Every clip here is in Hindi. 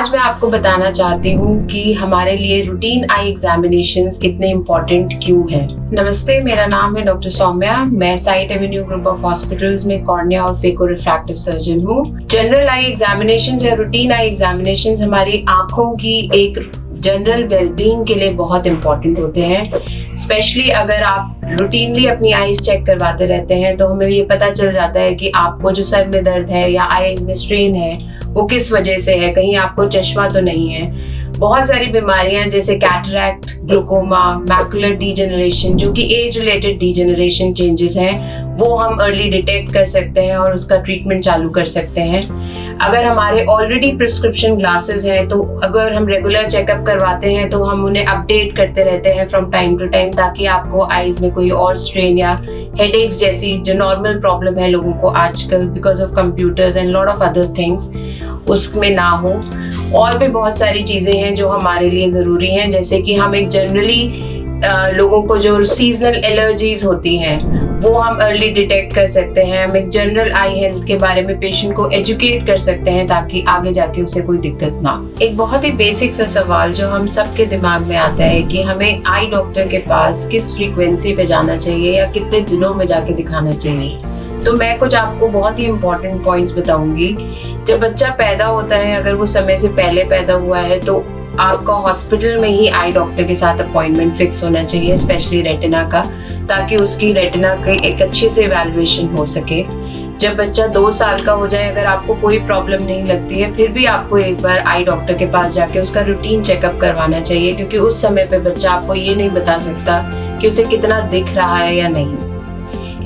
आज मैं आपको बताना चाहती हूँ कि हमारे लिए रूटीन आई एग्जामिनेशंस इतने इम्पोर्टेंट क्यों हैं। नमस्ते, मेरा नाम है डॉक्टर सौम्या। मैं site Avenue group of hospitals में कॉर्निया और फेको रिफ्रैक्टिव सर्जन हूँ। जनरल आई एग्जामिनेशंस या रूटीन आई एग्जामिनेशंस हमारी आंखों की एक जनरल वेलबींग के लिए बहुत इंपॉर्टेंट होते हैं। स्पेशली अगर आप रूटीनली अपनी आईज चेक करवाते रहते हैं तो हमें ये पता चल जाता है कि आपको जो सर में दर्द है या आईज में स्ट्रेन है वो किस वजह से है, कहीं आपको चश्मा तो नहीं है। बहुत सारी बीमारियां जैसे कैटरैक्ट, ग्लूकोमा, मैकुलर डीजेनरेशन जो कि एज रिलेटेड डीजेनरेशन चेंजेस हैं, वो हम अर्ली डिटेक्ट कर सकते हैं और उसका ट्रीटमेंट चालू कर सकते हैं। अगर हमारे ऑलरेडी प्रिस्क्रिप्शन ग्लासेस हैं तो अगर हम रेगुलर चेकअप करवाते हैं तो हम उन्हें अपडेट करते रहते हैं फ्रॉम टाइम टू टाइम, ताकि आपको आईज में कोई और स्ट्रेन या हेडेक्स जैसी जो नॉर्मल प्रॉब्लम है लोगों को आजकल because of computers and lot of other things उसमें ना हो। और भी बहुत सारी चीज़ें हैं जो हमारे लिए ज़रूरी हैं, जैसे कि हम एक जनरली लोगों को जो सीजनल एलर्जीज होती हैं वो हम अर्ली डिटेक्ट कर सकते हैं। हम एक जनरल आई हेल्थ के बारे में पेशेंट को एजुकेट कर सकते हैं ताकि आगे जाके उसे कोई दिक्कत ना। एक बहुत ही बेसिक सा सवाल जो हम सबके दिमाग में आता है कि हमें आई डॉक्टर के पास किस फ्रीक्वेंसी पे जाना चाहिए या कितने दिनों में जाके दिखाना चाहिए। तो मैं कुछ आपको बहुत ही इम्पोर्टेंट पॉइंट्स बताऊंगी। जब बच्चा पैदा होता है, अगर वो समय से पहले पैदा हुआ है तो आपका हॉस्पिटल में ही आई डॉक्टर के साथ अपॉइंटमेंट फिक्स होना चाहिए, स्पेशली रेटिना का, ताकि उसकी रेटिना की एक अच्छे से इवैल्यूएशन हो सके। जब बच्चा 2 साल का हो जाए, अगर आपको कोई प्रॉब्लम नहीं लगती है, फिर भी आपको एक बार आई डॉक्टर के पास जाके उसका रूटीन चेकअप करवाना चाहिए, क्योंकि उस समय पे बच्चा आपको ये नहीं बता सकता कि उसे कितना दिख रहा है या नहीं।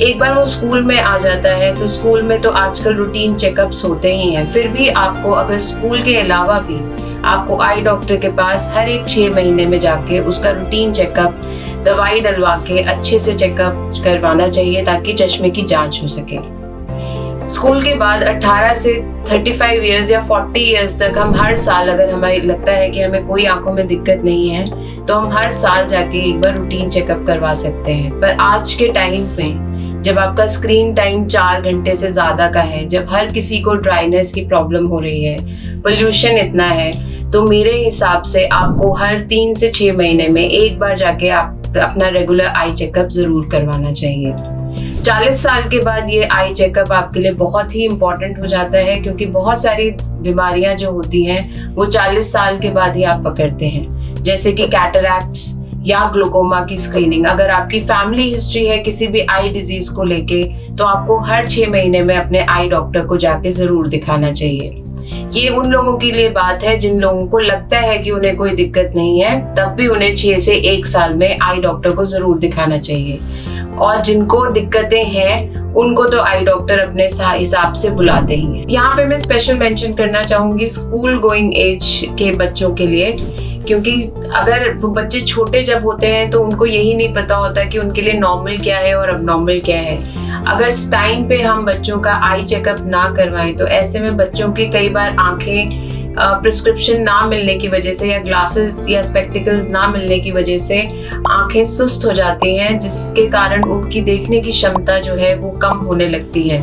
एक बार वो स्कूल में आ जाता है तो स्कूल में तो आजकल रूटीन चेकअप्स होते ही हैं, फिर भी आपको अगर स्कूल के अलावा भी आपको आई डॉक्टर के पास हर एक 6 महीने में जाके उसका रूटीन चेकअप, दवाई डलवा के अच्छे से चेकअप करवाना चाहिए ताकि चश्मे की जांच हो सके। स्कूल के बाद 18 से 35 इयर्स या 40 इयर्स तक हम हर साल, अगर हमें लगता है कि हमें कोई आंखों में दिक्कत नहीं है, तो हम हर साल जाके एक बार रूटीन चेकअप करवा सकते हैं। पर आज के टाइम में जब आपका स्क्रीन टाइम 4 घंटे से ज़्यादा का है, जब हर किसी को ड्राइनेस की प्रॉब्लम हो रही है, पोल्यूशन इतना है, तो मेरे हिसाब से आपको हर 3 से 6 महीने में एक बार जाके आप अपना रेगुलर आई चेकअप ज़रूर करवाना चाहिए। 40 साल के बाद ये आई चेकअप आपके लिए बहुत ही इम्पोर्टेंट हो जाता है, क्योंकि बहुत सारी बीमारियां जो होती हैं वो 40 साल के बाद ही आप पकड़ते हैं, जैसे कि कैटरैक्ट्स या ग्लूकोमा की स्क्रीनिंग। अगर आपकी फैमिली हिस्ट्री है किसी भी आई डिजीज को लेके, तो आपको हर 6 महीने में अपने आई डॉक्टर को जाके जरूर दिखाना चाहिए। ये उन लोगों के लिए बात है जिन लोगों को लगता है कि उन्हें कोई दिक्कत नहीं है, तब भी उन्हें 6 से 1 साल में आई डॉक्टर को जरूर दिखाना चाहिए। और जिनको दिक्कतें हैं उनको तो आई डॉक्टर अपने हिसाब से बुलाते ही हैं। यहाँ पे मैं स्पेशल मेंशन करना चाहूंगी स्कूल गोइंग एज के बच्चों के लिए, क्योंकि अगर वो बच्चे छोटे जब होते हैं तो उनको यही नहीं पता होता कि उनके लिए नॉर्मल क्या है और अबनॉर्मल क्या है। अगर टाइम पे हम बच्चों का आई चेकअप ना करवाएं तो ऐसे में बच्चों की कई बार आंखें प्रिस्क्रिप्शन ना मिलने की वजह से या ग्लासेस या स्पेक्टिकल्स ना मिलने की वजह से आंखें सुस्त हो जाती हैं, जिसके कारण उनकी देखने की क्षमता जो है वो कम होने लगती है।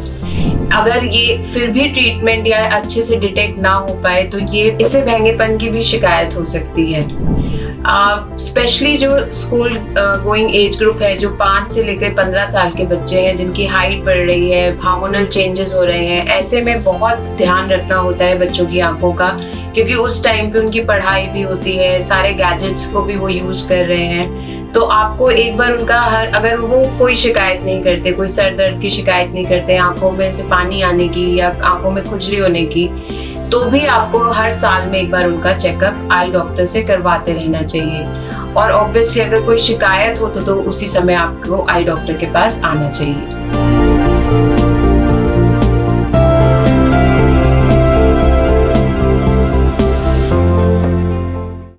अगर ये फिर भी ट्रीटमेंट या अच्छे से डिटेक्ट ना हो पाए तो ये इससे भैंगेपन की भी शिकायत हो सकती है। स्पेशली जो स्कूल गोइंग एज ग्रुप है, जो 5 से लेकर 15 साल के बच्चे हैं जिनकी हाइट बढ़ रही है, हार्मोनल चेंजेस हो रहे हैं, ऐसे में बहुत ध्यान रखना होता है बच्चों की आंखों का, क्योंकि उस टाइम पे उनकी पढ़ाई भी होती है, सारे गैजेट्स को भी वो यूज़ कर रहे हैं। तो आपको एक बार उनका अगर वो कोई शिकायत नहीं करते, कोई सर दर्द की शिकायत नहीं करते, आंखों में से पानी आने की या आंखों में खुजली होने की, तो भी आपको हर साल में एक बार उनका चेकअप आई डॉक्टर से करवाते रहना चाहिए। और ऑब्वियसली अगर कोई शिकायत हो तो उसी समय आपको आई डॉक्टर के पास आना चाहिए।